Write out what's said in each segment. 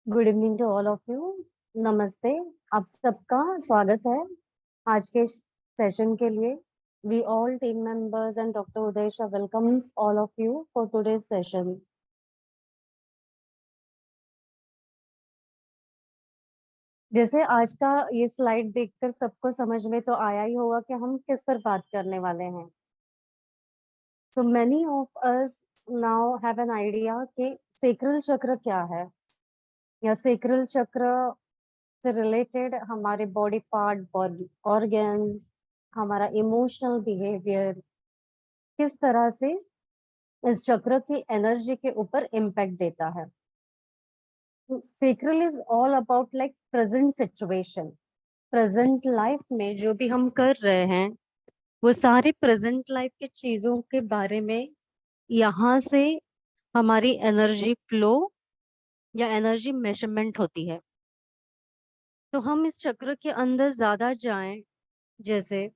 Good evening to all of you. नमस्ते। आप सबका स्वागत है आज के सेशन के लिए। We all team members and doctor Uday Shah welcomes all of you for today's session. जैसे आज का ये स्लाइड देखकर सबको समझ में तो आया ही होगा कि हम किस पर बात करने वाले हैं। So many of us now have an idea कि सेक्रल चक्र क्या है, या सेक्रल चक्र से रिलेटेड हमारे बॉडी पार्ट, ऑर्गन्स, हमारा इमोशनल बिहेवियर किस तरह से इस चक्र की एनर्जी के ऊपर इम्पैक्ट देता है। Sacral is all about like present situation. Present life में जो भी हम कर रहे हैं वो सारी प्रेजेंट लाइफ के चीजों के बारे में यहाँ से हमारी एनर्जी फ्लो या एनर्जी मेजरमेंट होती है। तो हम इस चक्र के अंदर ज्यादा जाएं जैसे,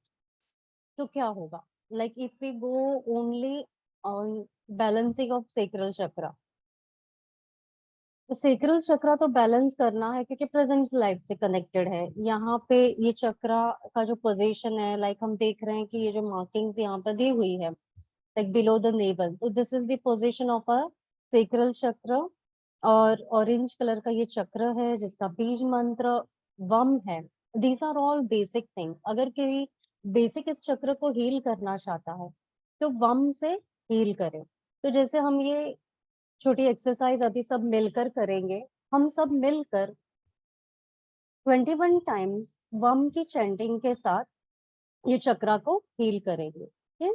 तो क्या होगा, like if we go only on balancing of sacral chakra. तो सेक्रल चक्र तो बैलेंस करना है क्योंकि प्रेजेंट लाइफ से कनेक्टेड है। यहाँ पे ये चक्र का जो पोजीशन है, लाइक हम देख रहे हैं कि ये जो मार्किंग्स यहाँ पर दी हुई है लाइक बिलो द नेवल, तो this is the position of a sacral चक्र। और ऑरेंज कलर का ये चक्र है जिसका बीज मंत्र वम है। These are all basic things. अगर कोई बेसिक इस चक्र को हील करना चाहता है तो वम से हील करे। तो जैसे हम ये छोटी एक्सरसाइज अभी सब मिलकर करेंगे, हम सब मिलकर 21 टाइम्स वम की चैंटिंग के साथ ये चक्रा को हील करेंगे। ठीक है,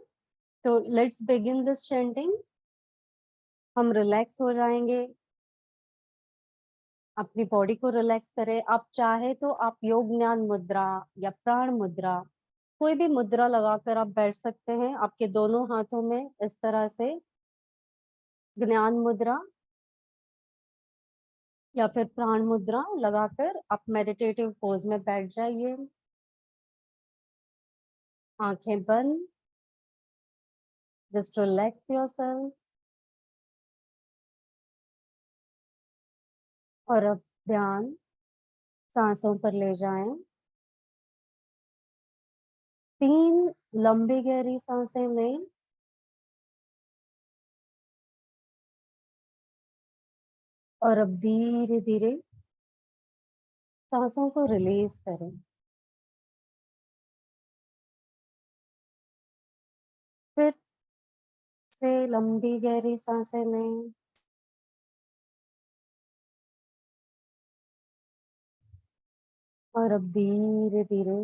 तो लेट्स बिगिन दिस चैंटिंग। हम रिलैक्स हो जाएंगे, अपनी बॉडी को रिलैक्स करें। आप चाहे तो आप योग ज्ञान मुद्रा या प्राण मुद्रा, कोई भी मुद्रा लगाकर आप बैठ सकते हैं। आपके दोनों हाथों में इस तरह से ज्ञान मुद्रा या फिर प्राण मुद्रा लगाकर आप मेडिटेटिव पोज में बैठ जाइए। आंखें बंद, जस्ट रिलैक्स योरसेल्फ। और अब ध्यान सांसों पर ले जाएं। 3 लंबी गहरी सांसें लें और अब धीरे धीरे सांसों को रिलीज करें। फिर से लंबी गहरी सांसें लें और अब धीरे धीरे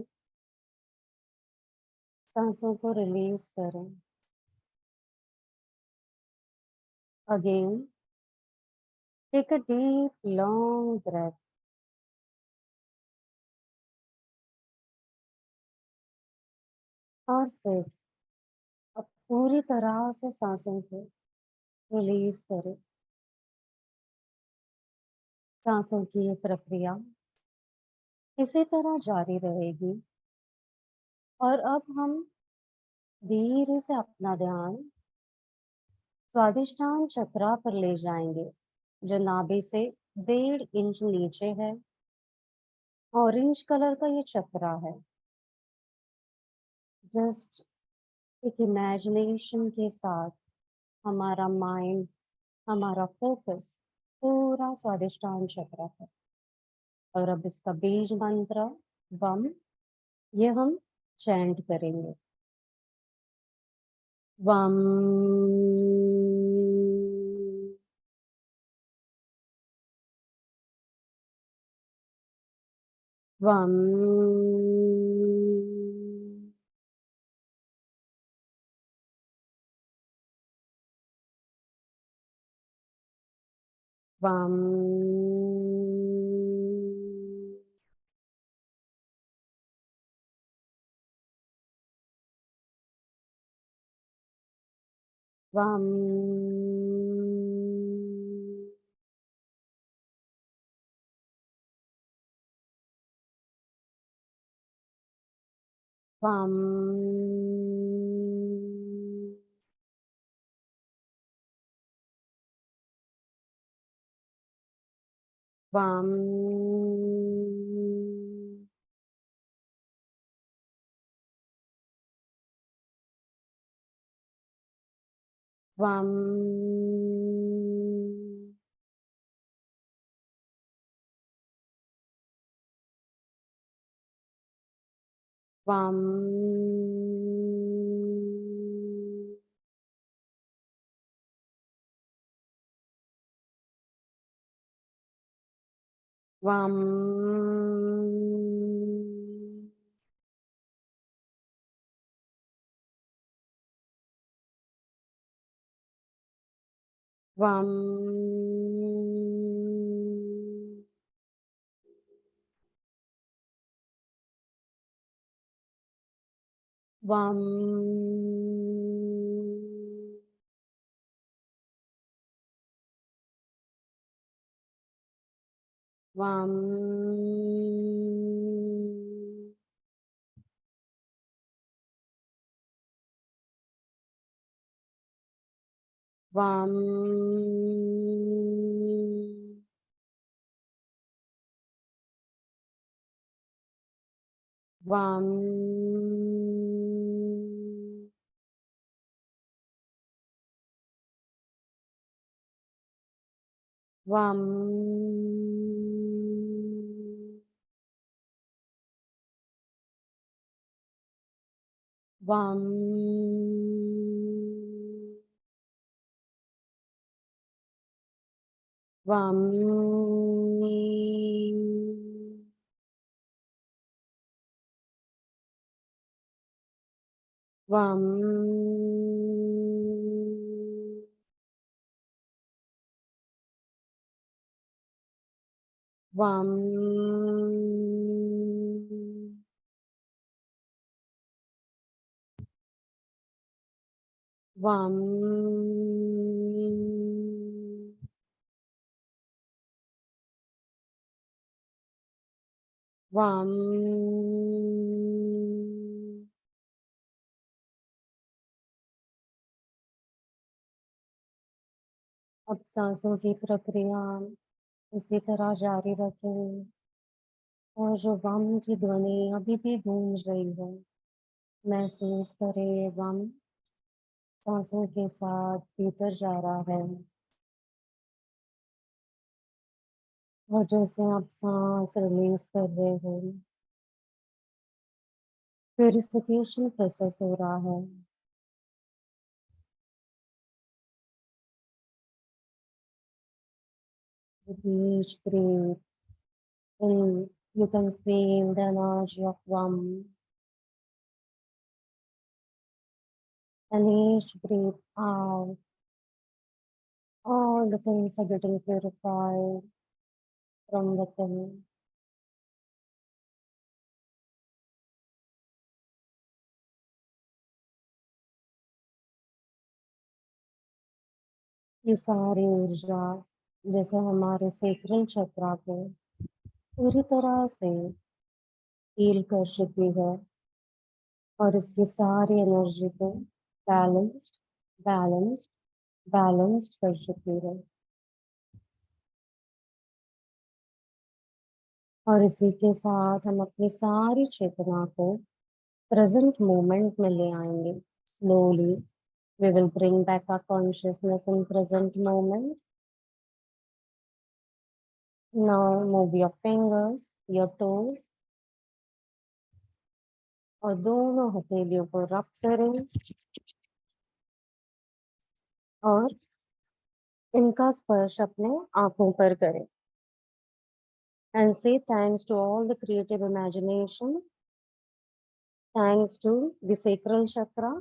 सांसों को रिलीज करें। Again take a deep long breath और फिर अब पूरी तरह से सांसों को रिलीज करें। सांसों की ये प्रक्रिया इसी तरह जारी रहेगी। और अब हम धीरे से अपना ध्यान स्वादिष्टान चक्रा पर ले जाएंगे जो नाभि से 1.5 इंच नीचे है। ऑरेंज कलर का ये चक्रा है। जस्ट एक इमेजिनेशन के साथ हमारा माइंड, हमारा फोकस पूरा स्वादिष्टान चक्र है। और अब इसका बीज मंत्र वम, ये हम चैंट करेंगे। वम वम वम वम वम वाम वाम वाम वाम वाम वाम वाम वाम वाम वाम वाम वाम वाम वाम वाम वाम अब सांसों की प्रक्रिया इसी तरह जारी रखें और जो वाम की ध्वनि अभी भी गूंज रही है महसूस करें वाम सांसों के साथ भीतर जा रहा है और जैसे आप सांस रिलीज कर रहे हो प्यूरिफिकेशन प्रोसेस हो रहा है with each breath in you can feel the energy of Vam and each breath out all the things are getting purified from within. ये सारी ऊर्जा जैसे हमारे सेक्रल चक्रा को पूरी तरह से हील कर चुकी है और इसकी सारी एनर्जी को बैलेंस्ड बैलेंस्ड बैलेंस्ड कर चुकी है और इसी के साथ हम अपनी सारी चेतना को प्रेजेंट मोमेंट में ले आएंगे slowly we will bring back our consciousness in present moment. Now move your fingers, your toes और दोनों हथेलियों को रब करें और इनका स्पर्श अपने आंखों पर करें and say thanks to all the creative imagination, thanks to the sacral chakra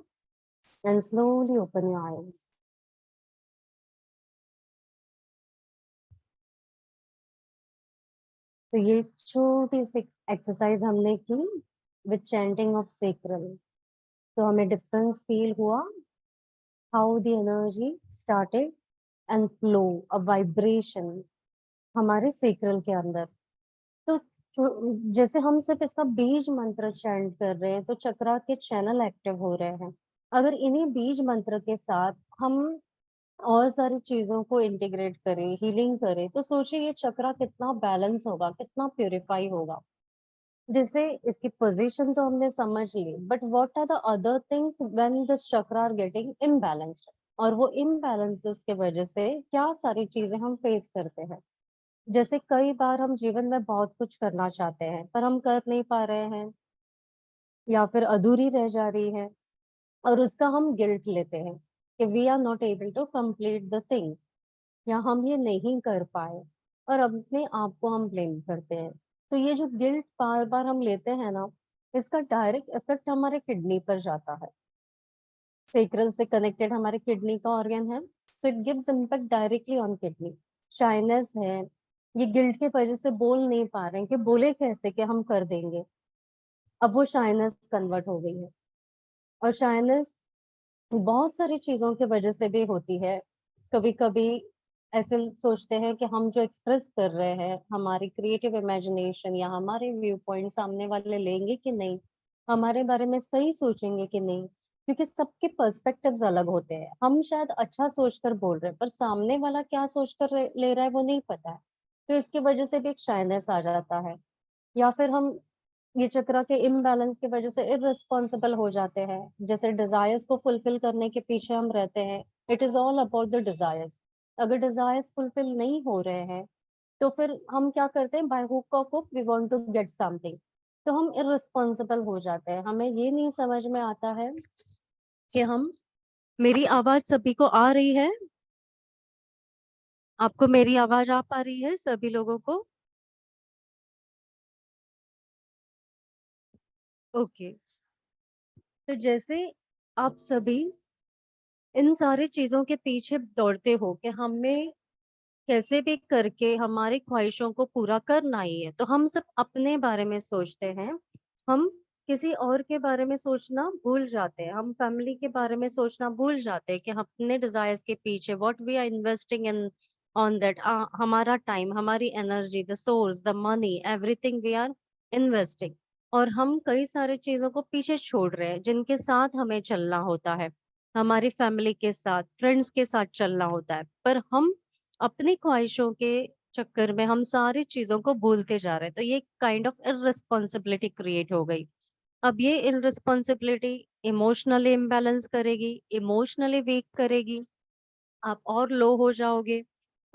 and slowly open your eyes. तो ये छोटी सी एक्सरसाइज हमने की विद चैंटिंग ऑफ सेक्रल तो हमें डिफरेंस फील हुआ how the energy started and flow a vibration हमारे sacral के अंदर तो जैसे हम सिर्फ इसका बीज मंत्र चैंट कर रहे हैं तो चक्रा के चैनल एक्टिव हो रहे हैं अगर इन्हीं बीज मंत्र के साथ हम और सारी चीजों को इंटीग्रेट करे, हीलिंग करे, तो सोचिए ये चक्रा कितना बैलेंस होगा, कितना प्यूरिफाई होगा। जैसे इसकी पोजीशन तो हमने समझ ली, but what are the other things when this chakra are getting imbalanced, और वो इम्बैलेंसेस के वजह से क्या सारी चीजें हम फेस करते हैं। जैसे कई बार हम जीवन में बहुत कुछ करना चाहते हैं पर हम कर नहीं पा रहे हैं, या फिर अधूरी रह जा रही है, और उसका हम गिल्ट लेते हैं कि we are not able to complete the things, या हम ये नहीं कर पाए, और अपने आप को हम ब्लेम करते हैं। तो ये जो गिल्ट बार बार हम लेते हैं ना, इसका डायरेक्ट इफेक्ट हमारे किडनी पर जाता है। सेक्रल से कनेक्टेड हमारे किडनी का ऑर्गन है, तो it gives impact directly on kidney. Shyness है, ये गिल्ट के वजह से बोल नहीं पा रहे हैं कि बोले कैसे कि हम कर देंगे, अब वो शाइनेस कन्वर्ट हो गई है। और शाइनेस बहुत सारी चीजों की वजह से भी होती है। कभी कभी ऐसे सोचते हैं कि हम जो एक्सप्रेस कर रहे हैं, हमारी क्रिएटिव इमेजिनेशन या हमारे व्यू पॉइंट सामने वाले लेंगे कि नहीं, हमारे बारे में सही सोचेंगे कि नहीं, क्योंकि सबके पर्सपेक्टिव्स अलग होते हैं। हम शायद अच्छा सोचकर बोल रहे हैं पर सामने वाला क्या सोचकर ले रहा है वो नहीं पता है। तो इसकी वजह से भी एक शाइनेस आ जाता है। या फिर हम ये चक्र के इम्बैलेंस की वजह से इररिस्पॉन्सिबल हो जाते हैं। जैसे डिजायर्स को फुलफिल करने के पीछे हम रहते हैं, it is all about the desires. अगर डिजायर्स फुलफिल नहीं हो रहे हैं तो फिर हम क्या करते हैं, बाय हुक और crook we want to get something, तो हम इररिस्पॉन्सिबल हो जाते हैं। हमें ये नहीं समझ में आता है कि हम, मेरी आवाज सभी को आ रही है? आपको मेरी आवाज आ पा रही है सभी लोगों को? ओके। तो जैसे आप सभी इन सारी चीजों के पीछे दौड़ते हो कि हमें कैसे भी करके हमारी ख्वाहिशों को पूरा करना ही है, तो हम सब अपने बारे में सोचते हैं। हम किसी और के बारे में सोचना भूल जाते हैं, हम फैमिली के बारे में सोचना भूल जाते हैं कि हम अपने डिजायर्स के पीछे what we are investing in on that, हमारा टाइम, हमारी energy, the source, the money, everything we are investing. और हम कई सारी चीजों को पीछे छोड़ रहे हैं जिनके साथ हमें चलना होता है, हमारी फैमिली के साथ, फ्रेंड्स के साथ चलना होता है, पर हम अपनी ख्वाहिशों के चक्कर में हम सारी चीजों को भूलते जा रहे हैं। तो ये काइंड ऑफ इररिस्पॉन्सिबिलिटी क्रिएट हो गई। अब ये इररिस्पॉन्सिबिलिटी इमोशनली इम्बैलेंस करेगी, इमोशनली वीक करेगी, आप और लो हो जाओगे।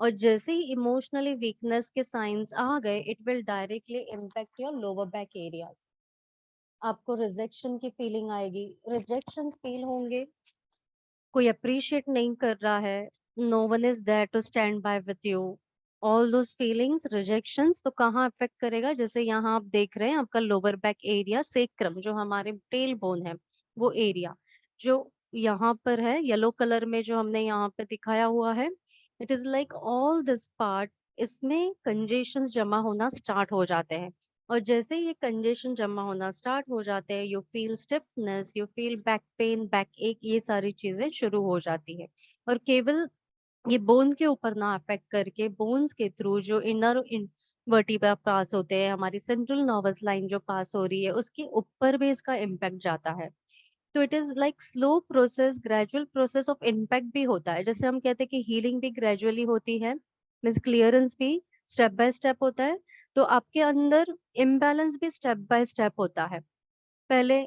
और जैसे ही इमोशनली वीकनेस के साइंस आ गए, it will directly impact your lower back areas. आपको रिजेक्शन की फीलिंग आएगी, रिजेक्शन फील होंगे, कोई अप्रिशिएट नहीं कर रहा है, no one is there to stand by with you, all those feelings, rejections, तो कहाँ अफेक्ट करेगा? जैसे यहाँ आप देख रहे हैं आपका लोअर बैक एरिया, सेक्रम जो हमारे टेल बोन है, वो एरिया जो यहाँ पर है येलो कलर में जो हमने यहाँ पे दिखाया हुआ है, it is like all this part, इसमें कंजेशन जमा होना स्टार्ट हो जाते हैं। और जैसे ही ये कंजेशन जमा होना स्टार्ट हो जाते हैं, you feel stiffness, you feel back pain, back एक, ये सारी चीजें शुरू हो जाती है। और केवल ये बोन के ऊपर ना अफेक्ट करके बोन्स के थ्रू जो इनर वर्टिब्रा पास होते हैं, हमारी सेंट्रल नर्वस लाइन जो पास हो रही है, उसके ऊपर भी इसका इम्पैक्ट जाता है। तो it is like slow process, gradual process of impact भी होता है। जैसे हम कहते हैं कि हीलिंग भी ग्रेजुअली होती है, मीन्स क्लियरेंस भी स्टेप बाय स्टेप होता है, तो आपके अंदर इम्बैलेंस भी स्टेप बाय स्टेप होता है। पहले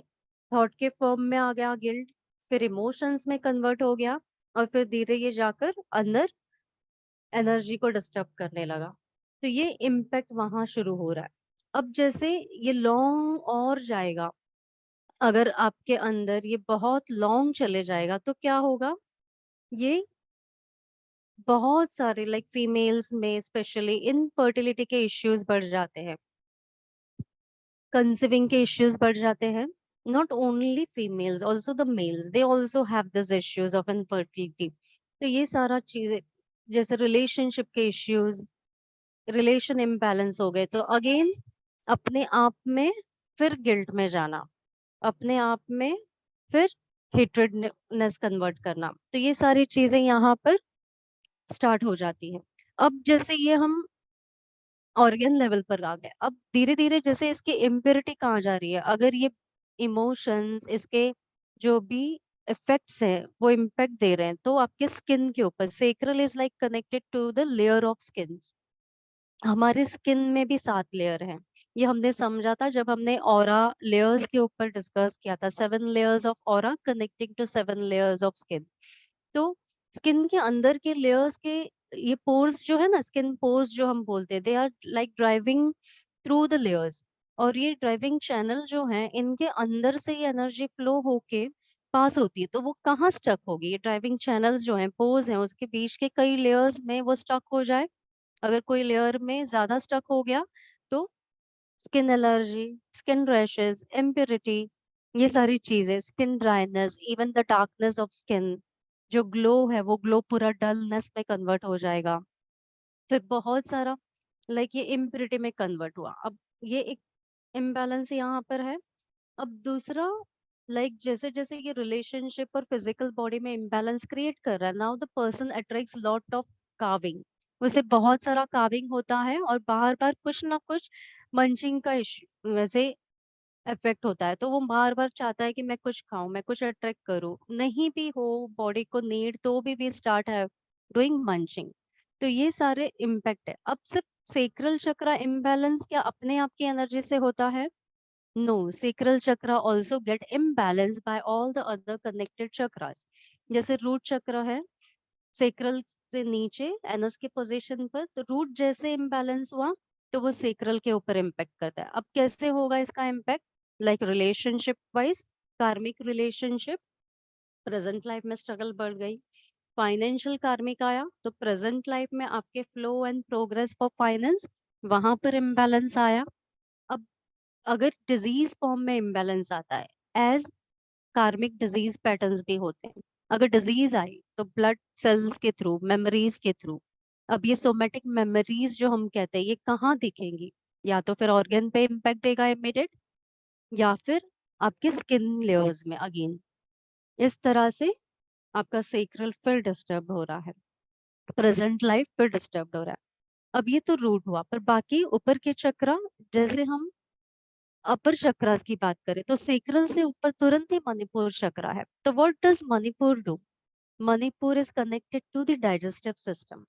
थॉट के फॉर्म में आ गया गिल्ट, फिर इमोशंस में कन्वर्ट हो गया, और फिर धीरे ये जाकर अंदर एनर्जी को डिस्टर्ब करने लगा। तो ये इम्पैक्ट वहां शुरू हो रहा है। अब जैसे ये लॉन्ग और जाएगा, अगर आपके अंदर ये बहुत लॉन्ग चले जाएगा तो क्या होगा, ये बहुत सारे लाइक फीमेल्स में स्पेशली इनफर्टिलिटी के इश्यूज बढ़ जाते हैं, कंसीविंग के इश्यूज बढ़ जाते हैं। Not only females, also the mails, they also have this issues of infertility. तो ये सारा चीजें, जैसे रिलेशनशिप के इश्यूज, रिलेशन इम्बैलेंस हो गए, तो अगेन अपने आप में फिर गिल्ट में जाना, अपने आप में फिर हेट्रेडनेस कन्वर्ट करना, तो ये सारी चीजें यहाँ पर स्टार्ट हो जाती है। अब जैसे ये हम ऑर्गन लेवल पर आ गए, अब धीरे धीरे जैसे इसकी इम्प्योरिटी कहाँ जा रही है, अगर ये इमोशंस, इसके जो भी इफेक्ट्स हैं वो इम्पैक्ट दे रहे हैं, तो आपके स्किन के ऊपर sacral is like connected to the layer of skin. हमारे स्किन में भी 7 लेयर हैं। ये हमने समझा था जब हमने ऑरा लेयर्स के ऊपर डिस्कस किया था, 7 layers of aura connecting to 7 layers of skin. तो स्किन के अंदर के लेयर्स के ये पोर्स जो है ना, स्किन पोर्स जो हम बोलते हैं, they are like driving through the layers. और ये ड्राइविंग चैनल जो है, इनके अंदर से ये एनर्जी फ्लो होके पास होती है, तो वो कहाँ स्टक होगी? ये ड्राइविंग चैनल्स जो हैं, पोर्स हैं, उसके बीच के कई लेयर्स में वो स्टक हो जाए। अगर कोई लेयर में ज्यादा स्टक हो गया तो skin allergy, skin rashes, impurity, ये सारी चीजें, skin dryness, even the darkness of skin, जो ग्लो है वो ग्लो पूरा डलनेस में कन्वर्ट हो जाएगा। फिर बहुत सारा लाइक ये इम्प्योरिटी में कन्वर्ट हुआ। अब ये एक इम्बैलेंस यहाँ पर है। अब दूसरा, लाइक जैसे जैसे ये रिलेशनशिप और फिजिकल बॉडी में इम्बैलेंस क्रिएट कर रहा है, now the person attracts lot of carving. उसे बहुत सारा कार्विंग होता है और बार बार कुछ ना कुछ मंचिंग का इश्यू वैसे इफेक्ट होता है, तो वो बार बार चाहता है कि मैं कुछ खाऊं, मैं कुछ अट्रैक्ट करूं, नहीं भी हो बॉडी को नीड तो भी स्टार्ट है डूइंग मंचिंग। तो ये सारे इम्पैक्ट है। अब सिर्फ सेक्रल चक्र इम्बैलेंस क्या अपने आप की एनर्जी से होता है? No, sacral chakra also get imbalanced by all the other connected chakras. जैसे रूट चक्र है, सेक्रल से नीचे एनस के पोजीशन पर, तो रूट जैसे इम्बैलेंस हुआ तो वो सेक्रल के ऊपर इम्पैक्ट करता है। अब कैसे होगा इसका इम्पैक्ट? लाइक रिलेशनशिप वाइज, कार्मिक रिलेशनशिप, प्रेजेंट लाइफ में स्ट्रगल बढ़ गई। फाइनेंशियल कार्मिक आया तो प्रेजेंट लाइफ में आपके flow and progress for finance, वहां पर इम्बैलेंस आया। अब अगर डिजीज फॉर्म में इम्बैलेंस आता है, एज कार्मिक डिजीज पैटर्न्स भी होते हैं, अगर डिजीज आई तो ब्लड सेल्स के थ्रू, मेमोरीज के थ्रू। अब ये सोमेटिक मेमोरीज जो हम कहते हैं, ये कहाँ दिखेंगी? या तो फिर ऑर्गन पे इम्पैक्ट देगा इमिडिएट, या फिर आपके स्किन लेयर्स में अगेन। इस तरह से आपका सेक्रल फिर डिस्टर्ब हो रहा है, प्रेजेंट लाइफ फिर डिस्टर्ब हो रहा है। अब ये तो रूट हुआ, पर बाकी ऊपर के चक्रा, जैसे हम अपर चक्रास की बात करें तो सेक्रल से ऊपर तुरंत ही मणिपुर चक्रा है। तो what does Manipur do? Manipur is connected to the digestive system.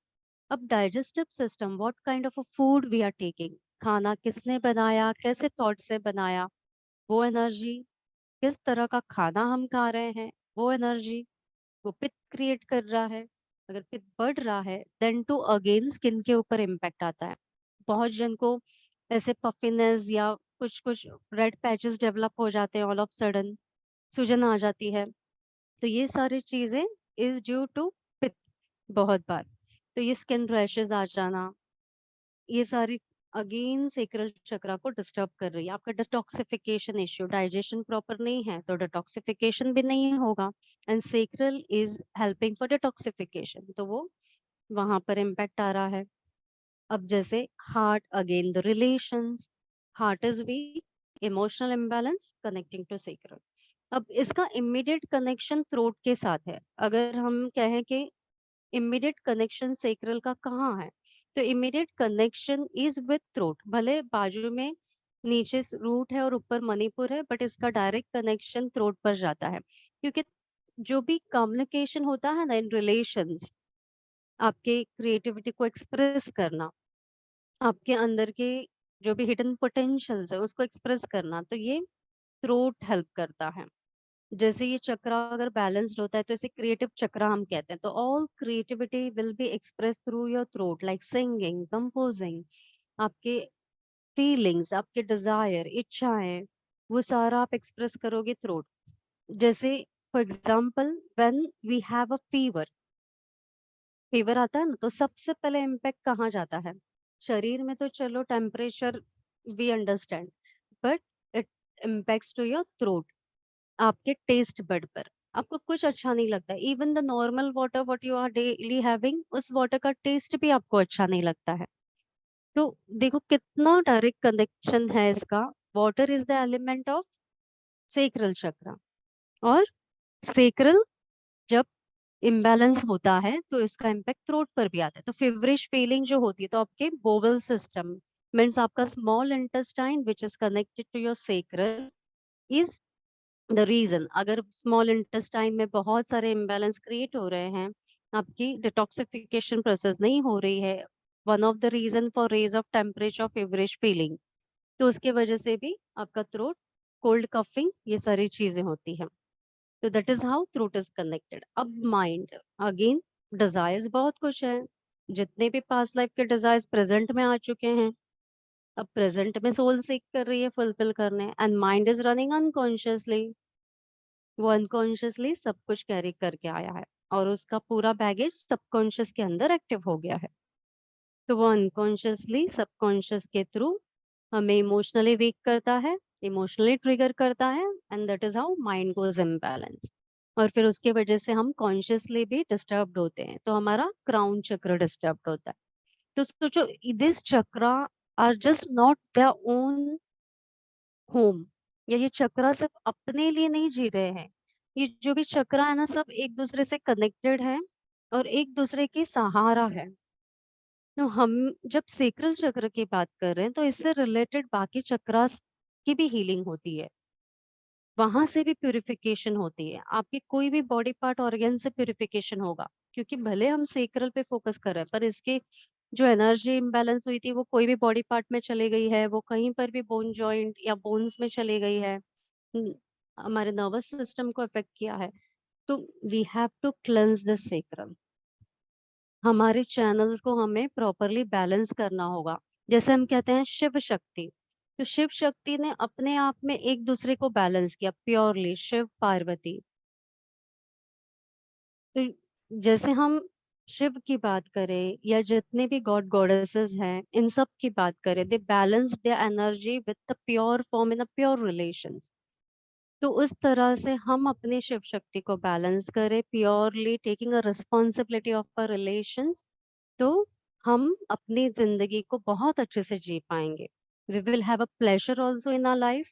अब digestive system, what kind of a food we are taking, खाना किसने बनाया, कैसे थॉट से बनाया, वो एनर्जी, किस तरह का खाना हम खा रहे हैं, वो एनर्जी, वो पित्त क्रिएट कर रहा है। अगर पित्त बढ़ रहा है देन टू अगेन स्किन के ऊपर इम्पैक्ट आता है। बहुत जन को ऐसे पफिनेस या कुछ कुछ रेड पैचेस डेवलप हो जाते हैं, ऑल ऑफ सडन सूजन आ जाती है। तो ये सारी चीजें इज ड्यू टू पित्त बहुत बार। तो ये स्किन रैशेस आ जाना, ये सारी अगेन सेक्रल चक्रा को डिस्टर्ब कर रही है। आपका डिटॉक्सिफिकेशन इश्यू, डाइजेशन प्रॉपर नहीं है तो डिटॉक्सिफिकेशन भी नहीं होगा, and sacral is helping for detoxification, तो वो वहां पर इम्पैक्ट आ रहा है। अब जैसे heart, again the relations, heart is weak, emotional imbalance connecting to sacral. अब इसका इमीडिएट कनेक्शन थ्रोट के साथ है। अगर हम कहें कि इमीडिएट कनेक्शन सेक्रल का कहाँ है, तो immediate connection is with throat. भले बाजू में नीचे रूट है और ऊपर मणिपुर है, बट इसका डायरेक्ट कनेक्शन थ्रोट पर जाता है। क्योंकि जो भी कम्युनिकेशन होता है ना इन रिलेशंस, आपके क्रिएटिविटी को एक्सप्रेस करना, आपके अंदर के जो भी हिडन पोटेंशियल्स है उसको एक्सप्रेस करना, तो ये थ्रोट हेल्प करता है। जैसे ये चक्र अगर बैलेंस्ड होता है तो इसे क्रिएटिव चक्र हम कहते हैं। तो all creativity will be express through your throat, like singing, composing, आपके फीलिंग्स, आपके डिजायर, इच्छाएं, वो सारा आप एक्सप्रेस करोगे थ्रोट। जैसे for example when we have a fever, fever आता है ना तो सबसे पहले इम्पैक्ट कहाँ जाता है? शरीर में तो चलो temperature we understand, but it impacts to your throat, आपके टेस्ट बड पर। आपको कुछ अच्छा नहीं लगता, even the normal water what you are daily having, उस वाटर का टेस्ट भी आपको अच्छा नहीं लगता है। तो देखो कितना डायरेक्ट कनेक्शन है इसका। Water is the element of sacral चक्र, और सेक्रल जब इम्बैलेंस होता है तो इसका इम्पैक्ट थ्रोट पर भी आता है। तो फेवरिश फीलिंग जो होती है, तो आपके बोवल सिस्टम मीन्स आपका small intestine which is connected to your sacral is the reason, अगर स्मॉल इंटेस्टाइन में बहुत सारे इम्बैलेंस क्रिएट हो रहे हैं, आपकी डिटॉक्सिफिकेशन प्रोसेस नहीं हो रही है, one of the reason for raise of temperature feverish feeling, तो उसके वजह से भी आपका थ्रोट, कोल्ड, कफिंग, ये सारी चीजें होती हैं। तो that is how throat is connected. अब माइंड, अगेन डिजायर्स बहुत कुछ है, जितने भी पास्ट लाइफ के डिजायर्स प्रेजेंट में आ चुके हैं, अब प्रेजेंट में सोल सीख कर रही है फुलफिल करने, and mind is running unconsciously, वो अनकॉन्शियसली सब कुछ कैरी करके आया है और उसका पूरा बैगेज सबकॉन्शियस के अंदर एक्टिव हो गया है। तो वो अनकॉन्शियसली सबकॉन्शियस के थ्रू हमें इमोशनली वीक करता है, इमोशनली ट्रिगर करता है, and that is how mind goes imbalance. और फिर उसके वजह से हम कॉन्शियसली भी डिस्टर्ब्ड होते हैं, तो हमारा क्राउन चक्र डिस्टर्ब्ड होता है। तो सोचो, this chakra are just not their own home, या ये चक्रा सिर्फ अपने लिए नहीं जी रहे हैं, ये जो भी चक्रा है ना, सब एक दूसरे से कनेक्टेड है और एक दूसरे की सहारा है। तो हम जब सेक्रल चक्र की बात कर रहे हैं, तो इससे रिलेटेड बाकी चक्रास की भी हीलिंग होती है, वहां से भी प्यूरिफिकेशन होती है, आपके कोई भी बॉडी पार्ट ऑर्गन से प्यूरिफिकेशन होगा, क्योंकि भले हम सेक्रल पे फोकस कर रहे हैं, पर इसके जो एनर्जी इम्बैलेंस हुई थी वो कोई भी बॉडी पार्ट में चली गई है, वो कहीं पर भी बोन जॉइंट या बोन्स में चली गई है, न- हमारे नर्वस सिस्टम को अफेक्ट किया है। तो we have to cleanse the sacrum, हमारे चैनल्स को हमें प्रॉपरली बैलेंस करना होगा। जैसे हम कहते हैं शिव शक्ति, तो शिव शक्ति ने अपने आप में एक दूसरे को बैलेंस किया प्योरली, शिव पार्वती। तो जैसे हम शिव की बात करें या जितने भी गॉड गॉडेसेस हैं, इन सब की बात करें, they balance their energy with the pure form in a pure relations. तो उस तरह से हम अपनी शिव शक्ति को बैलेंस करें purely, taking a responsibility of a relations, तो हम अपनी जिंदगी को बहुत अच्छे से जी पाएंगे। We will have a pleasure also in our life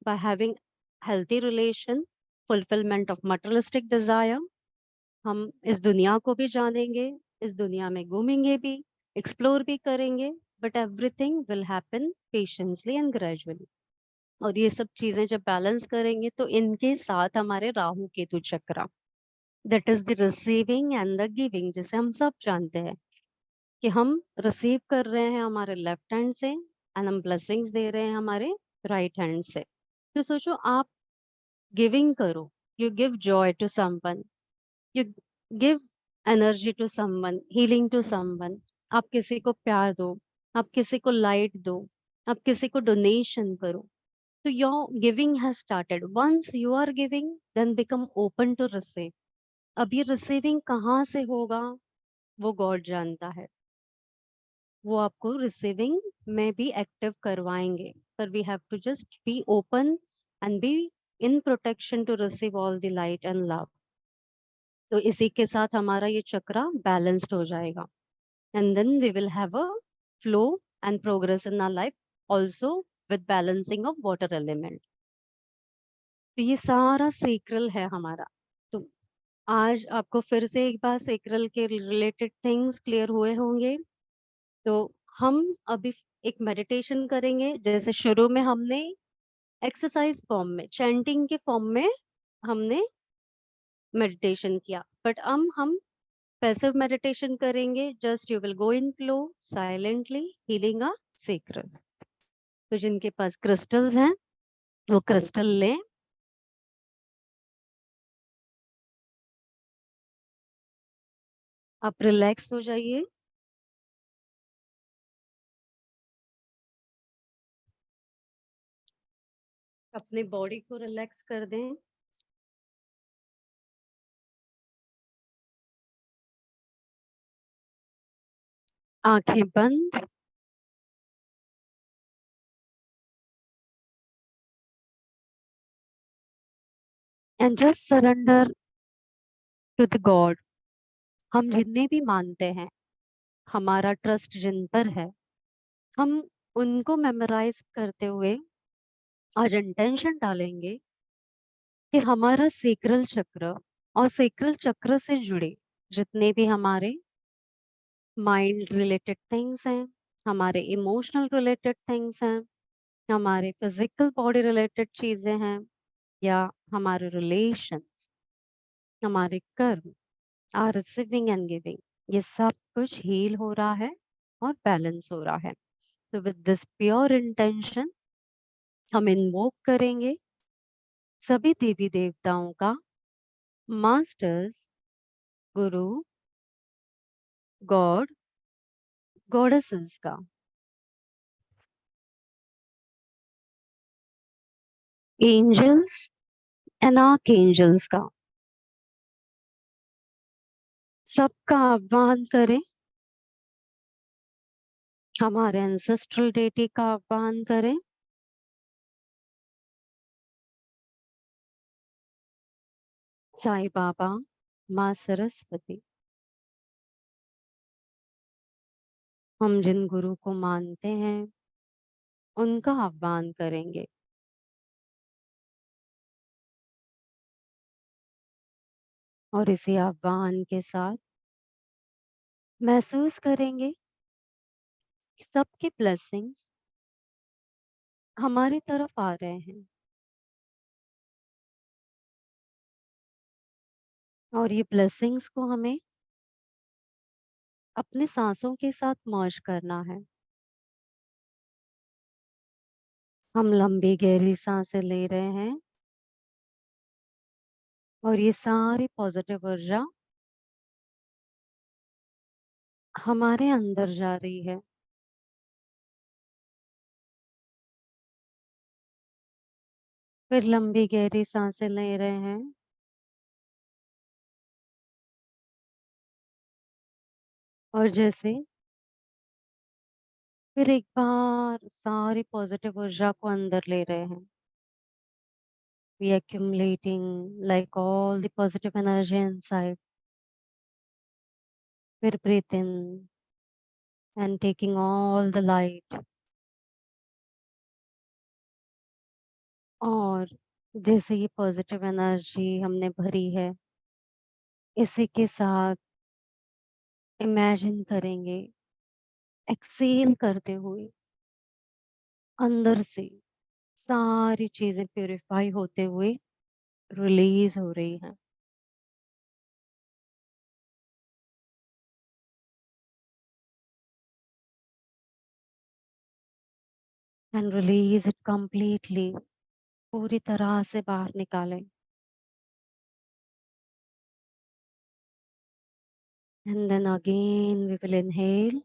by having healthy relation, fulfilment of materialistic desire. हम इस दुनिया को भी जानेंगे, इस दुनिया में घूमेंगे भी, एक्सप्लोर भी करेंगे, but everything will happen patiently and gradually. और ये सब चीजें जब बैलेंस करेंगे, तो इनके साथ हमारे राहु केतु चक्र, that is the receiving end the giving, जिसे हम सब जानते हैं कि हम रिसीव कर रहे हैं हमारे लेफ्ट हैंड से एंड हम ब्लेसिंग्स दे रहे हैं हमारे राइट हैंड से। तो सोचो, आप गिविंग करो, you give joy to someone, you give energy to someone, healing to someone. आप किसी को प्यार दो, आप किसी को लाइट दो, आप किसी को डोनेशन करो। तो your giving has started, once you are giving then become open to receive. अब ये रिसीविंग कहाँ से होगा, वो गॉड जानता है, वो आपको रिसीविंग में भी एक्टिव करवाएंगे, पर we have to just be open and be in protection to receive all the light and love. तो इसी के साथ हमारा ये चक्रा बैलेंस्ड हो जाएगा, and then we will have a flow and progress in our life also, with balancing of water element. तो ये सारा सेक्रल है हमारा। तो आज आपको फिर से एक बार सेक्रल के रिलेटेड थिंग्स क्लियर हुए होंगे। तो हम अभी एक मेडिटेशन करेंगे, जैसे शुरू में हमने एक्सरसाइज फॉर्म में, चैंटिंग के फॉर्म में हमने मेडिटेशन किया, बट अब हम पैसिव मेडिटेशन करेंगे, just you will go in flow silently healing a sacral. तो जिनके पास क्रिस्टल्स हैं वो क्रिस्टल लें, आप रिलैक्स हो जाइए, अपने बॉडी को रिलैक्स कर दें, आंखें बंद, and just surrender to the God. हम जितने भी मानते हैं, हमारा ट्रस्ट जिन पर है, हम उनको मेमोराइज करते हुए आज इंटेंशन डालेंगे कि हमारा सेक्रल चक्र और सेक्रल चक्र से जुड़े जितने भी हमारे माइंड रिलेटेड थिंग्स हैं, हमारे इमोशनल रिलेटेड थिंग्स हैं, हमारे फिजिकल बॉडी रिलेटेड चीजें हैं, या हमारे रिलेशंस, हमारे कर्म, आर रिसीविंग एंड गिविंग, ये सब कुछ हील हो रहा है और बैलेंस हो रहा है। तो विद दिस प्योर इंटेंशन हम इन्वोक करेंगे सभी देवी देवताओं का, मास्टर्स, गुरु, गॉड, गॉडेसेस का, एंजल्स एंड आर्क एंजल्स का, सबका आह्वान करें। हमारे एंसेस्ट्रल डेटी का आह्वान करें। साईं बाबा, माँ सरस्वती, हम जिन गुरु को मानते हैं उनका आह्वान करेंगे। और इसी आह्वान के साथ महसूस करेंगे कि सबके ब्लेसिंग्स हमारी तरफ आ रहे हैं और ये ब्लेसिंग्स को हमें अपने सांसों के साथ मर्ज करना है। हम लंबी गहरी सांसें ले रहे हैं और ये सारी पॉजिटिव ऊर्जा हमारे अंदर जा रही है। फिर लंबी गहरी सांसें ले रहे हैं और जैसे फिर एक बार सारी पॉजिटिव ऊर्जा को अंदर ले रहे हैं। We accumulating like all the positive energy inside. फिर breathe in and taking all the light. और जैसे ये पॉजिटिव एनर्जी हमने भरी है, इसी के साथ इमेजिन करेंगे एक्सेल करते हुए अंदर से सारी चीजें प्यूरिफाई होते हुए रिलीज हो रही हैं। एंड रिलीज इट कंप्लीटली, पूरी तरह से बाहर निकालें। And then again we will inhale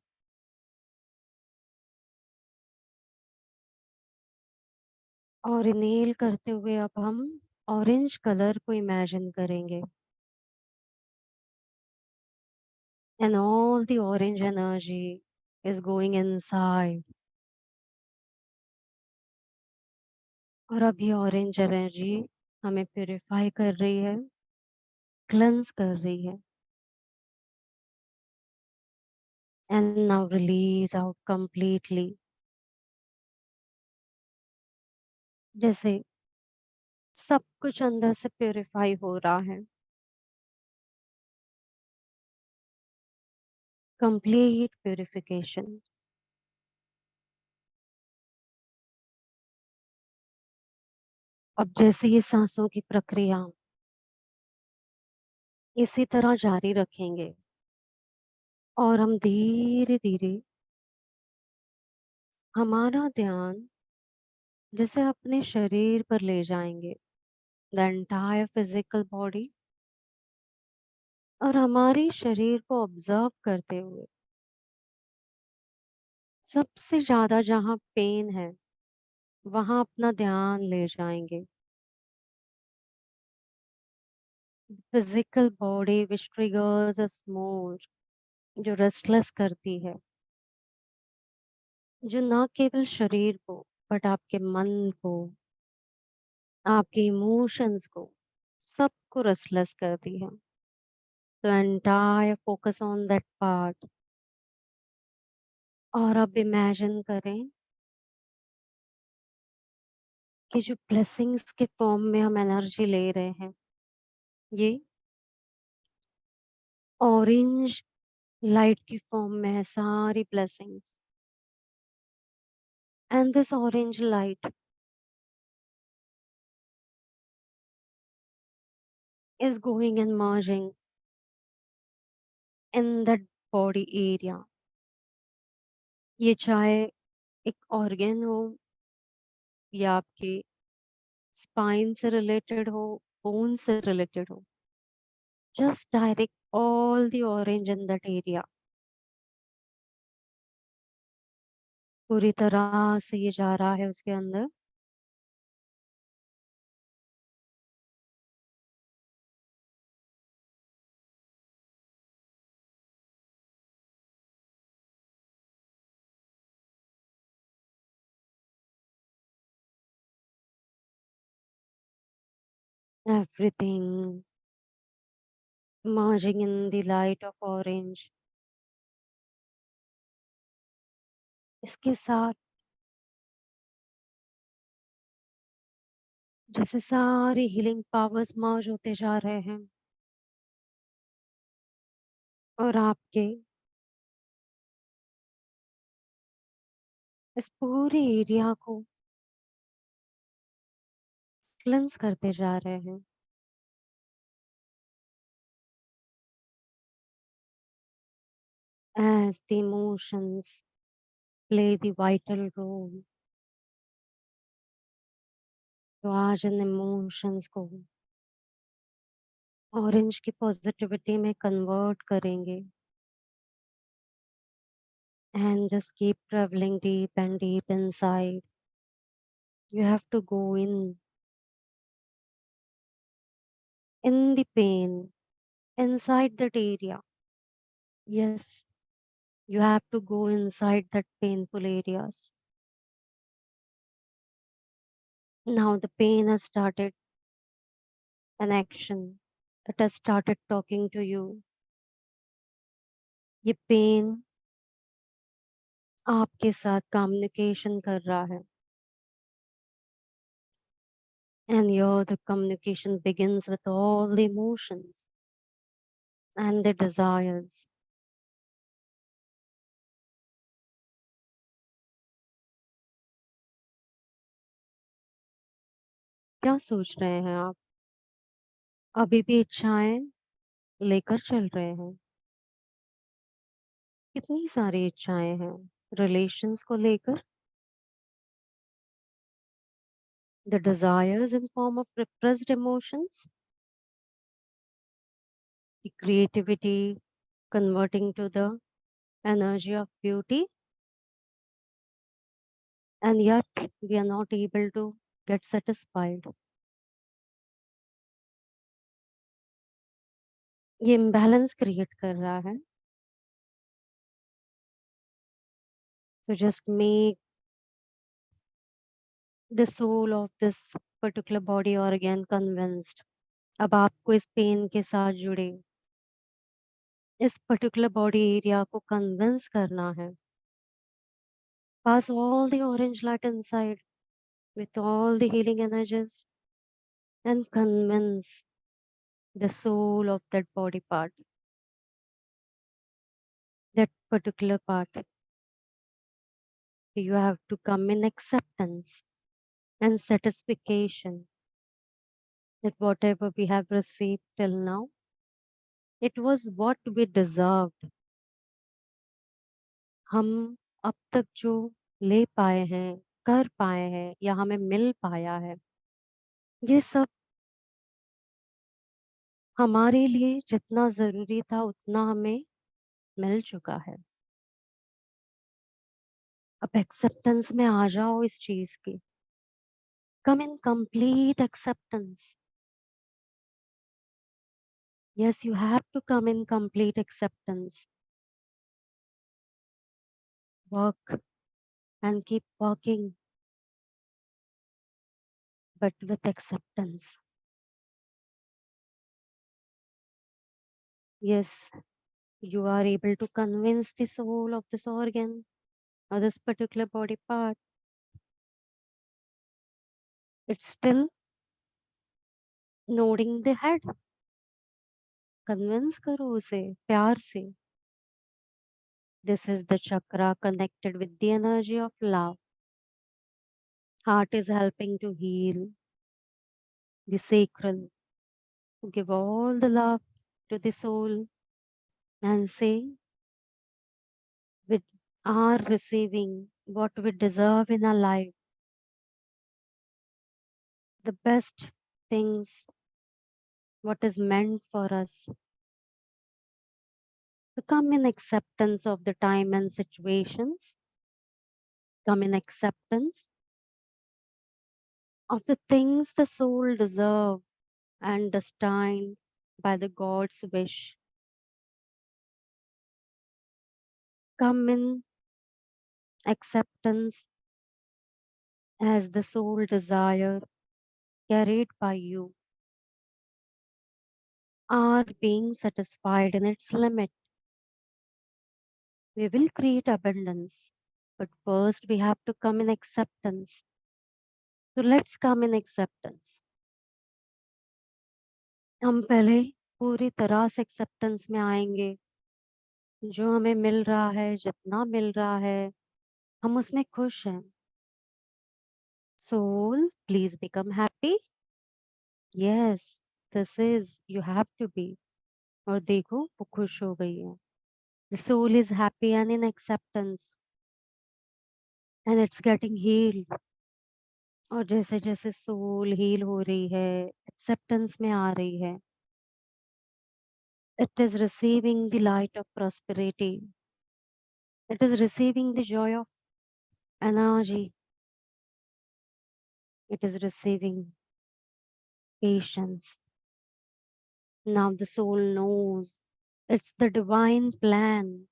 और इनहेल करते हुए अब हम ऑरेंज कलर को इमेजिन करेंगे and all the orange energy is going inside. और अब ये ऑरेंज एनर्जी हमें प्यूरिफाई कर रही है, क्लेंस कर रही है। And now release out completely, जैसे सब कुछ अंदर से प्यूरिफाई हो रहा है। Complete purification. अब जैसे ये सांसों की प्रक्रिया इसी तरह जारी रखेंगे और हम धीरे धीरे हमारा ध्यान जैसे अपने शरीर पर ले जाएंगे, द एंटायर फिजिकल बॉडी, और हमारी शरीर को ऑब्जर्व करते हुए सबसे ज्यादा जहाँ पेन है वहां अपना ध्यान ले जाएंगे। Physical body which triggers a smooth, जो रेस्टलेस करती है, जो ना केवल शरीर को बट आपके मन को, आपके इमोशंस को, सबको रेस्टलेस करती है। तो entire focus on that part. और अब इमेजिन करें कि जो ब्लेसिंग्स के फॉर्म में हम एनर्जी ले रहे हैं, ये ऑरेंज लाइट की फॉर्म में है सारी blessings. And this orange light is going and merging in that body area. ये चाहे एक ऑर्गन हो या आपके स्पाइन से रिलेटेड हो, बोन से रिलेटेड हो, just direct all the orange in that area. पूरी तरह से ये जा रहा है उसके अंदर. Everything merging in the light of orange. इसके साथ जैसे सारे हीलिंग पावर्स मर्ज होते जा रहे हैं और आपके इस पूरे एरिया को क्लेंस करते जा रहे हैं. As the emotions play the vital role. तो आज इन इमोशंस को ऑरेंज की पॉजिटिविटी में कन्वर्ट करेंगे. And just keep traveling deep and deep inside. You have to go in the pain, inside that area. Yes, you have to go inside that painful areas. Now the pain has started an action. It has started talking to you. ये pen आपके साथ communication कर रहा है. And here the communication begins with all the emotions and the desires. क्या सोच रहे हैं आप? अभी भी इच्छाएं लेकर चल रहे हैं. कितनी सारी इच्छाएं हैं रिलेशंस को लेकर. The desires in form of repressed emotions, the creativity converting to the energy of beauty, and yet we are not able to get satisfied. ये imbalance create कर रहा है. So just make the soul of this particular body organ convinced. अब आपको इस pen के साथ जुड़े इस पर्टिकुलर बॉडी एरिया को कन्विंस करना है. Pass all the orange light inside with all the healing energies and convince the soul of that body part, that particular part. You have to come in acceptance and satisfaction that whatever we have received till now, it was what we deserved. हम अब तक जो ले पाए हैं, कर पाए हैं या हमें मिल पाया है, ये सब हमारे लिए जितना ज़रूरी था उतना हमें मिल चुका है. अब एक्सेप्टेंस में आ जाओ इस चीज़ की. Come in complete acceptance. Yes, you have to come in complete acceptance. Work and keep working, but with acceptance. Yes, you are able to convince the soul of this organ or this particular body part. It's still nodding the head. Convince करो उसे प्यार से. This is the chakra connected with the energy of love. Heart is helping to heal the sacral, Give all the love to the soul and say, we are receiving what we deserve in our life, the best things, what is meant for us. To come in acceptance of the time and situations, come in acceptance of the things the soul deserve and destined by the God's wish. Come in acceptance as the soul desire carried by you are being satisfied in its limit. We will create abundance, but first we have to come in acceptance. So let's come in acceptance. हम पहले पूरी तरह से acceptance में आएंगे। जो हमें मिल रहा है, जितना मिल रहा है, हम उसमें खुश हैं। Soul, please become happy. Yes, this is you have to be. और देखो वो खुश हो गई है। The soul is happy and in acceptance and it's getting healed. और जैसे जैसे सोल हील हो रही है, एक्सेप्टेंस में आ रही है, it is receiving the light of prosperity. It is receiving the joy of energy. It is receiving patience. Now the soul knows it's the divine plan.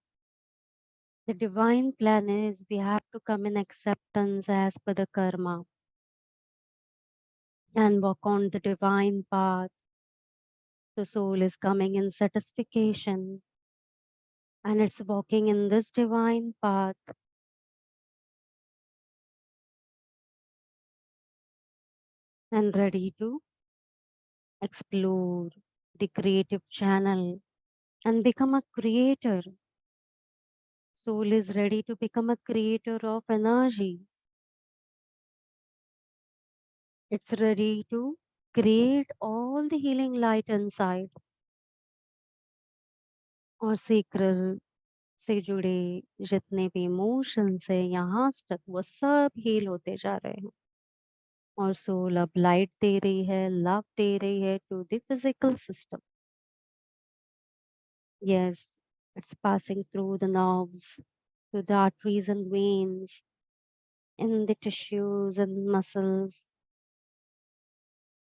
The divine plan is we have to come in acceptance as per the karma and walk on the divine path. The soul is coming in satisfaction and it's walking in this divine path and ready to explore the creative channel and become a creator. Soul is ready to become a creator of energy. It's ready to create all the healing light inside. और sacral से जुड़े जितने भी emotions है यहाँ तक वो सब हील होते जा रहे हैं और सोल अब लाइट दे रही है, लव दे रही है to the physical system. Yes, it's passing through the nerves, to the arteries and veins, in the tissues and muscles,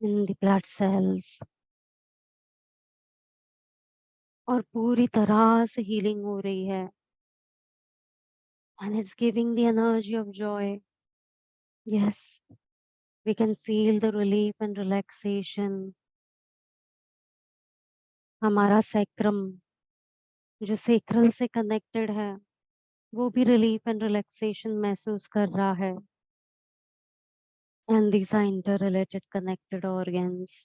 in the blood cells. और पूरी तरह से हीलिंग हो रही है. And it's giving the energy of joy. Yes, we can feel the relief and relaxation. हमारा sacrum जो sacral से कनेक्टेड है वो भी रिलीफ एंड रिलैक्सेशन महसूस कर रहा है. And these are interrelated connected organs.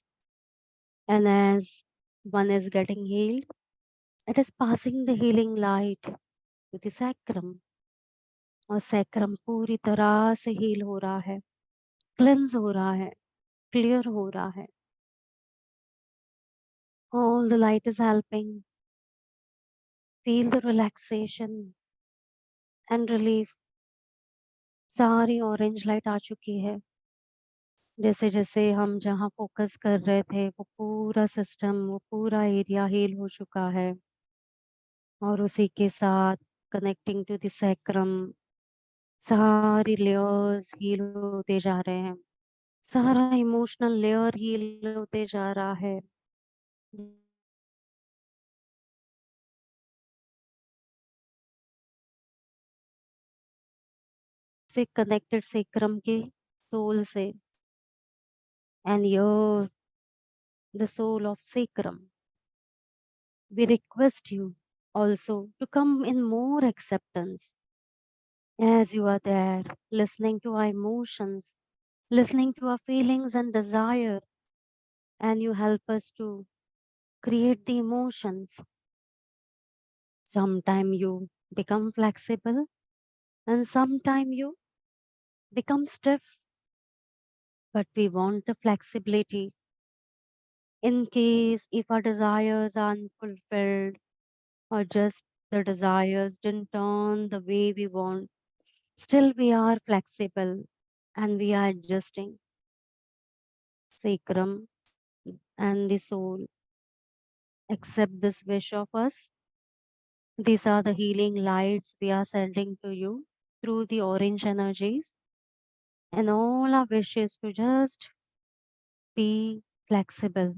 And as one is getting healed, it is passing the healing light to the sacrum. और sacrum पूरी तरह से हील हो रहा है, क्लेंस हो रहा है, क्लियर हो रहा है. All the light is helping. Feel the relaxation and relief. सारी ऑरेंज लाइट आ चुकी है. जैसे जैसे हम जहाँ फोकस कर रहे थे वो पूरा सिस्टम, वो पूरा एरिया हील हो चुका है. और उसी के साथ कनेक्टिंग टू द सैक्रम सारी लेयर्स हील होते जा रहे हैं. सारा इमोशनल लेयर हील होते जा रहा है. से कनेक्टेड सैक्रम के सोल से and your the soul of sacrum. We request you also to come in more acceptance as you are there, listening to our emotions, listening to our feelings and desire, and you help us to create the emotions. Sometime you become flexible and sometime you become stiff, but we want the flexibility In case if our desires are unfulfilled or just the desires didn't turn the way we want, still we are flexible and we are adjusting. Sacrum and the soul accept this wish of us. These are the healing lights we are sending to you through the orange energies. And all our wishes to just be flexible.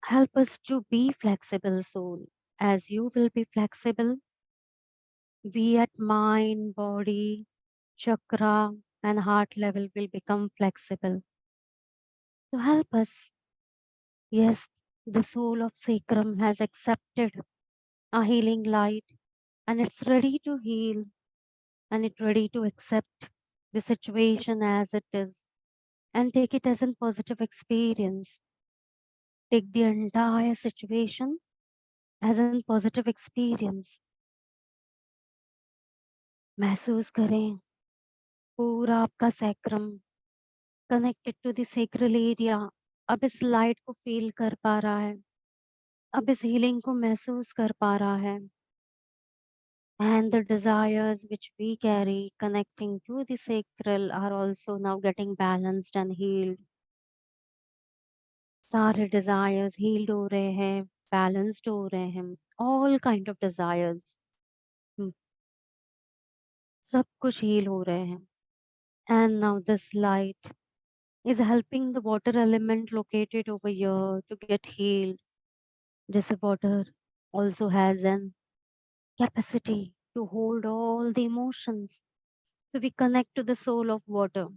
Help us to be flexible, soul. As you will be flexible, we at mind, body, chakra, and heart level will become flexible. So help us. Yes, the soul of sacrum has accepted a healing light and it's ready to heal and it's ready to accept the situation as it is and take it as a positive experience. Take the entire situation as a positive experience. महसूस करें पूरा आपका sacrum connected to the sacral area अब इस light को feel कर पा रहा है, अब इस हीलिंग को महसूस कर पा रहा है. And the desires which we carry connecting to the sacral are also now getting balanced and healed. सारे desires healed हो रहे हैं, balanced हो रहे हैं, all kind of desires. सब कुछ heal हो रहे हैं. And now this light is helping the water element located over here to get healed. जैसे water also has an capacity to hold all the emotions. So we connect to the soul of water.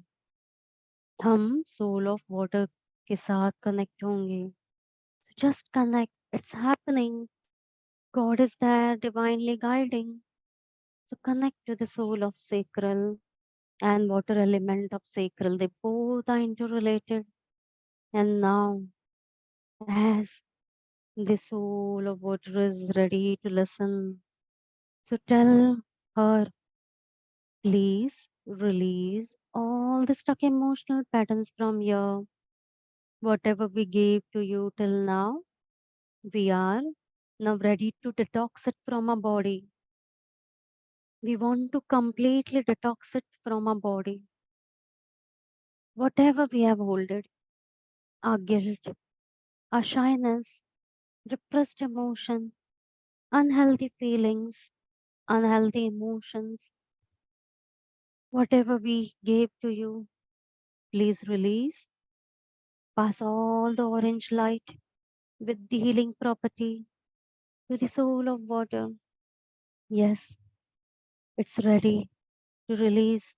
हम soul of water के साथ connect होंगे. So just connect. It's happening. God is there divinely guiding. So connect to the soul of sacral and water element of sacral. They both are interrelated. And now, as the soul of water is ready to listen, so tell her, please release all the stuck emotional patterns from your whatever we gave to you till now. We are now ready to detox it from our body. We want to completely detox it from our body. Whatever we have holded, our guilt, our shyness, repressed emotion, unhealthy feelings, unhealthy emotions, whatever we gave to you, please release. Pass all the orange light with the healing property to the soul of water. Yes, it's ready to release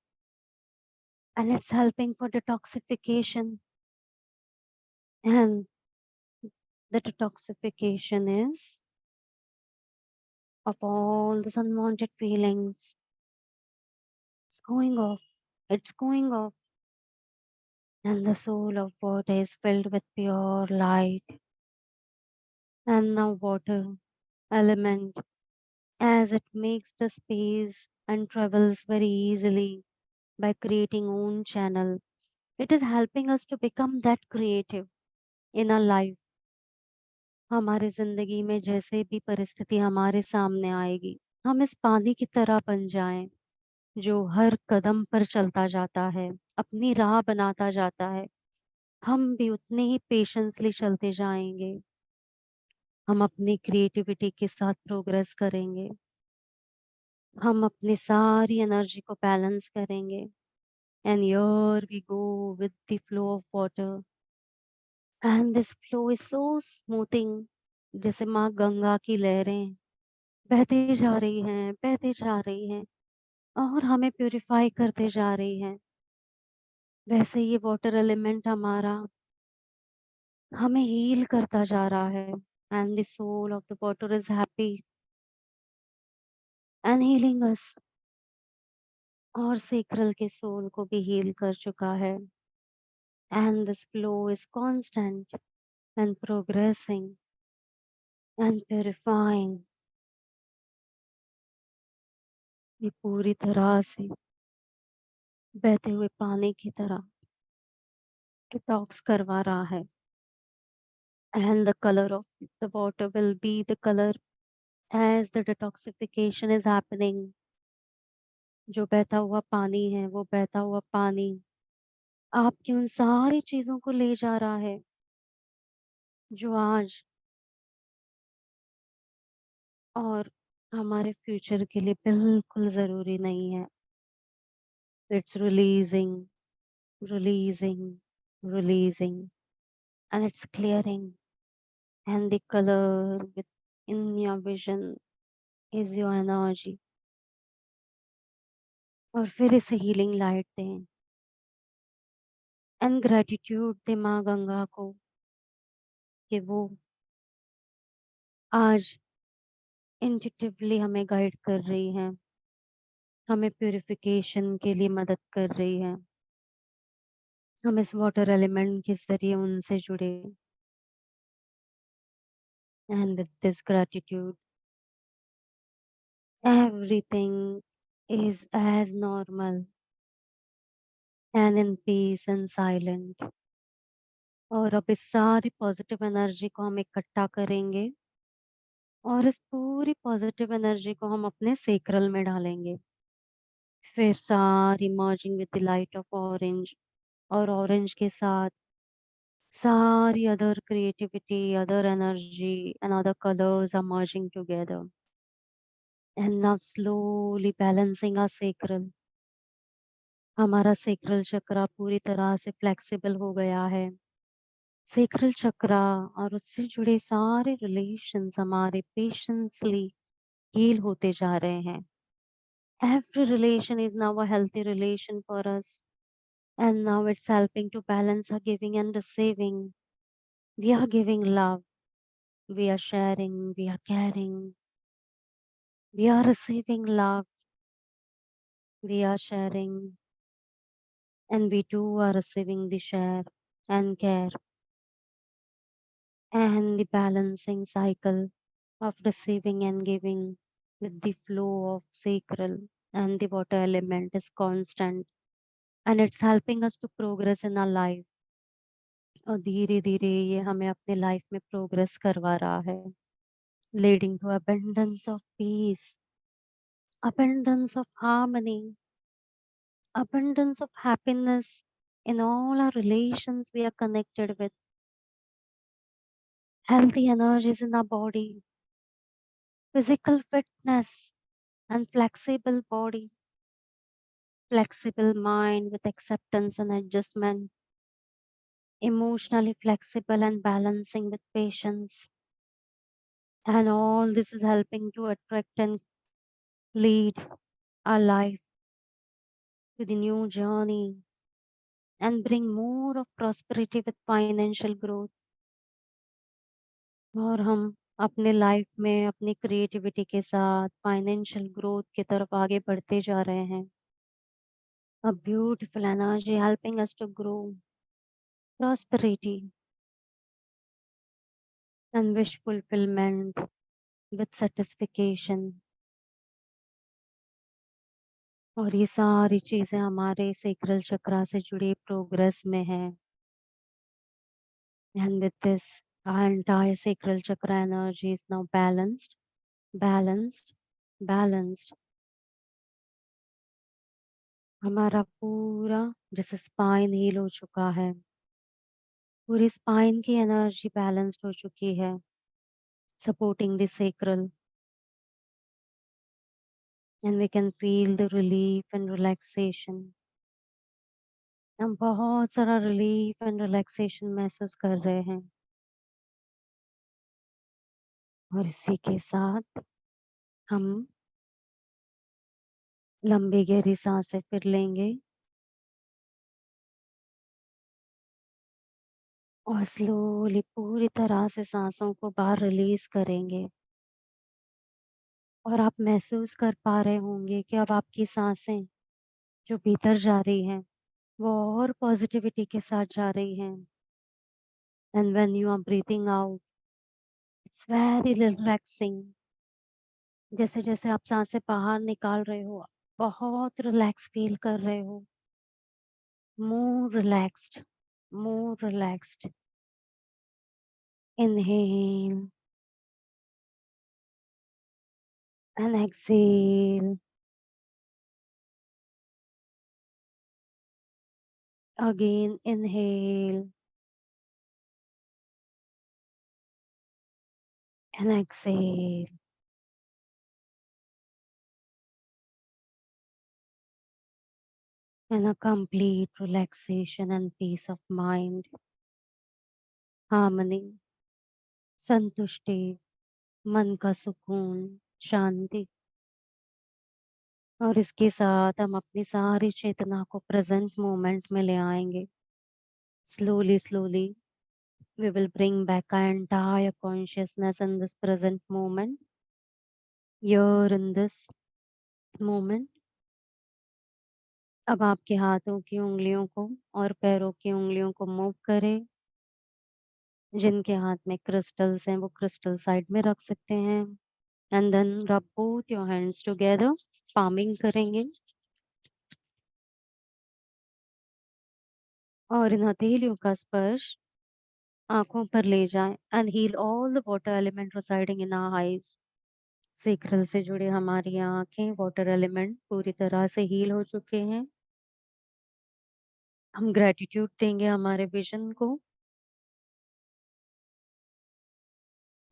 and it's helping for detoxification. And the detoxification is of all these unwanted feelings. It's going off. It's going off. And the soul of water is filled with pure light. And now water element as it makes the space and travels very easily by creating own channel. It is helping us to become that creative in our life. हमारी जिंदगी में जैसे भी परिस्थिति हमारे सामने आएगी, हम इस पानी की तरह बन जाएं जो हर कदम पर चलता जाता है, अपनी राह बनाता जाता है. हम भी उतने ही पेशेंसली चलते जाएंगे. हम अपनी क्रिएटिविटी के साथ प्रोग्रेस करेंगे. हम अपनी सारी एनर्जी को बैलेंस करेंगे. And here we go with the flow of water. And this flow is so smoothing. जैसे माँ गंगा की लहरें बहती जा रही हैं, बहती जा रही हैं और हमें प्यूरिफाई करते जा रही हैं. वैसे ये वाटर एलिमेंट हमारा हमें हील करता जा रहा है. And the soul of the water is happy and healing us. और सेक्रल के सोल को भी हील कर चुका है. And this flow is constant and progressing and purifying. ये पूरी तरह से बहते हुए पानी की तरह डिटॉक्स करवा रहा है। And the color of the water will be the color as the detoxification is happening. जो बहता हुआ पानी है वो बहता हुआ पानी आपकी उन सारी चीजों को ले जा रहा है जो आज और हमारे फ्यूचर के लिए बिल्कुल जरूरी नहीं है। It's releasing, releasing, releasing, and it's clearing, and the color with in your vision is your energy। और फिर इसे हीलिंग लाइट दें एंड ग्रेटिट्यूड दे माँ गंगा को कि वो आज इंट्यूटिवली हमें गाइड कर रही हैं, हमें प्यूरिफिकेशन के लिए मदद कर रही है। हम इस वाटर एलिमेंट के जरिए उनसे जुड़े and with this gratitude everything is as normal and in peace and silent. और अब इस सारी पॉजिटिव एनर्जी को हम इकट्ठा करेंगे और इस पूरी पॉजिटिव एनर्जी को हम अपने सेक्रल में डालेंगे। फिर सारी merging with the light of orange, और ऑरेंज के साथ सारी other creativity, other energy and other colors are merging together and now slowly balancing our sacral। हमारा सेक्रल चक्रा पूरी तरह से फ्लेक्सिबल हो गया है। सेक्रल चक्रा और उससे जुड़े सारे रिलेशंस हमारे पेशेंसली हील होते जा रहे हैं। Every relation is now a healthy relation for us, and now it's helping to balance our giving and receiving। We are giving love, we are sharing, we are caring, we are receiving love, we are sharing, and we too are receiving the share and care, and the balancing cycle of receiving and giving with the flow of sacral and the water element is constant, and it's helping us to progress in our life। और धीरे धीरे ये हमें अपने life में progress करवा रहा है, leading to abundance of peace, abundance of harmony, abundance of happiness in all our relations we are connected with, healthy energies in our body, physical fitness and flexible body, flexible mind with acceptance and adjustment, emotionally flexible and balancing with patience. And all this is helping to attract and lead our life to the new journey and bring more of prosperity with financial growth। और हम अपने life में अपनी creativity के साथ financial growth की तरफ आगे बढ़ते जा रहे हैं। A beautiful energy helping us to grow prosperity and wish fulfillment with satisfaction। और ये सारी चीजें हमारे सेक्रल चक्रा से जुड़ी प्रोग्रेस में है। And with this, our entire sacral chakra energy is now balanced, balanced, balanced। हमारा पूरा जैसे स्पाइन हील हो चुका है, पूरी स्पाइन की एनर्जी बैलेंस्ड हो चुकी है, supporting the sacral, and we can feel the relief and relaxation। हम बहुत सारा रिलीफ एंड रिलैक्सेशन महसूस कर रहे हैं। और इसी के साथ हम लंबी गहरी सांसें फिर लेंगे और स्लोली पूरी तरह से सांसों को बाहर रिलीज करेंगे। और आप महसूस कर पा रहे होंगे कि अब आपकी सांसें जो भीतर जा रही हैं वो और पॉजिटिविटी के साथ जा रही हैं। And when you are breathing out, it's very relaxing. जैसे जैसे आप सांसें बाहर निकाल रहे हो, बहुत रिलैक्स फील कर रहे हो, मोर relaxed. more relaxed. Inhale and exhale. Again, inhale and exhale. And a complete relaxation and peace of mind, harmony, संतुष्टि, मन का सुकून, शांति। और इसके साथ हम अपनी सारी चेतना को प्रेजेंट मोमेंट में ले आएंगे। Slowly, slowly, we will bring back our entire consciousness in this present moment. Here in this moment, अब आपके हाथों की उंगलियों को और पैरों की उंगलियों को मूव करें। जिनके हाथ में क्रिस्टल्स हैं वो क्रिस्टल साइड में रख सकते हैं। एंड देन रब both your hands together, palming करेंगे और इन हथेलियों का स्पर्श आंखों पर ले जाएं and heal all the water element residing in our eyes. Sacral से जुड़े हमारी आंखें वाटर एलिमेंट पूरी तरह से हील हो चुके हैं। हम ग्रेटिट्यूड देंगे हमारे विजन को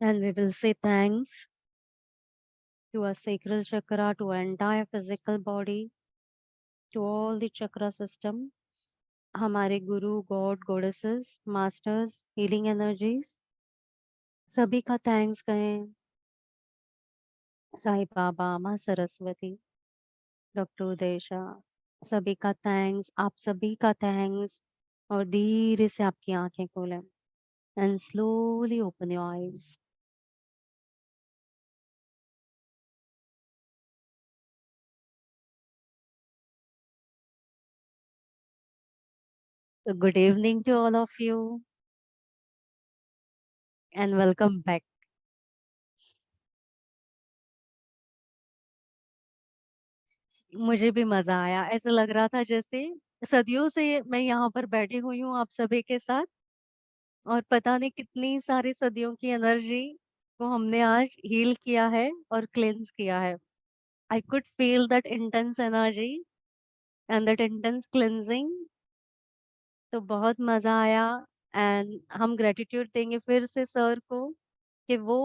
and we will say thanks to our sacral chakra, to our entire physical body, to all the chakra system, हमारे गुरु, God, goddesses, masters, healing energies, सभी का थैंक्स कहें। साईं बाबा, माँ सरस्वती, डॉक्टर उदेशा, सभी का थैंक्स, आप सभी का थैंक्स। और धीरे से आपकी आंखें खोलें and slowly open your eyes. So good evening to all of you and welcome back. मुझे भी मजा आया। ऐसा लग रहा था जैसे सदियों से मैं यहाँ पर बैठी हुई हूँ आप सभी के साथ और पता नहीं कितनी सारी सदियों की एनर्जी को हमने आज हील किया है और क्लेंस किया है। I could feel that intense energy and that intense cleansing. तो बहुत मजा आया एंड हम ग्रेटिट्यूड देंगे फिर से सर को कि वो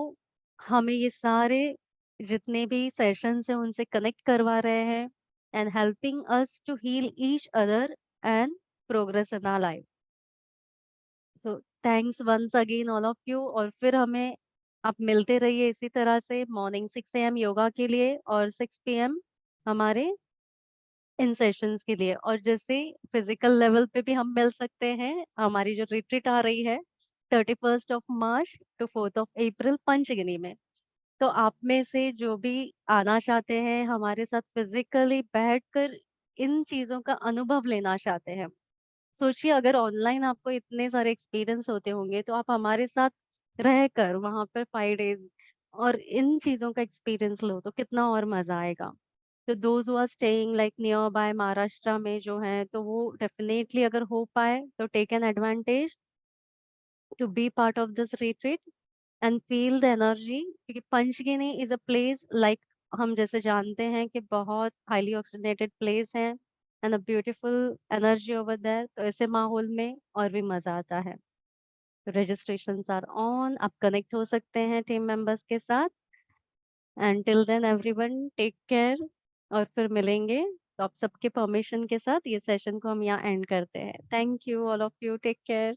हमें ये सारे जितने भी सेशंस हैं उनसे कनेक्ट करवा रहे हैं and helping us to heal each other and progress in our life. So thanks once again all of you. और फिर हमें आप मिलते रहिए इसी तरह से मॉर्निंग 6 AM योगा के लिए और 6 PM हमारे इन सेशंस के लिए। और जैसे फिजिकल लेवल पे भी हम मिल सकते हैं, हमारी जो रिट्रीट आ रही है 31 March to 4 April पंचगिनी में। तो आप में से जो भी आना चाहते हैं हमारे साथ फिजिकली बैठकर इन चीजों का अनुभव लेना चाहते हैं, सोचिए अगर ऑनलाइन आपको इतने सारे एक्सपीरियंस होते होंगे तो आप हमारे साथ रहकर वहां पर 5 days और इन चीजों का एक्सपीरियंस लो तो कितना और मजा आएगा। तो those who are staying like nearby Maharashtra में जो है तो वो डेफिनेटली अगर हो पाए तो take an advantage to be part of this retreat and feel the energy. क्योंकि Panchgani is a place like हम जैसे जानते हैं कि बहुत हाईली ऑक्सीजनेटेड प्लेस है and a beautiful energy over there. तो ऐसे माहौल में और भी मजा आता है। तो रजिस्ट्रेशन आर ऑन, आप कनेक्ट हो सकते हैं टीम मेंबर्स के साथ। And till then everyone take care और फिर मिलेंगे। तो आप सबके परमिशन के साथ ये सेशन को हम यहाँ एंड करते हैं। Thank you all of you, take care.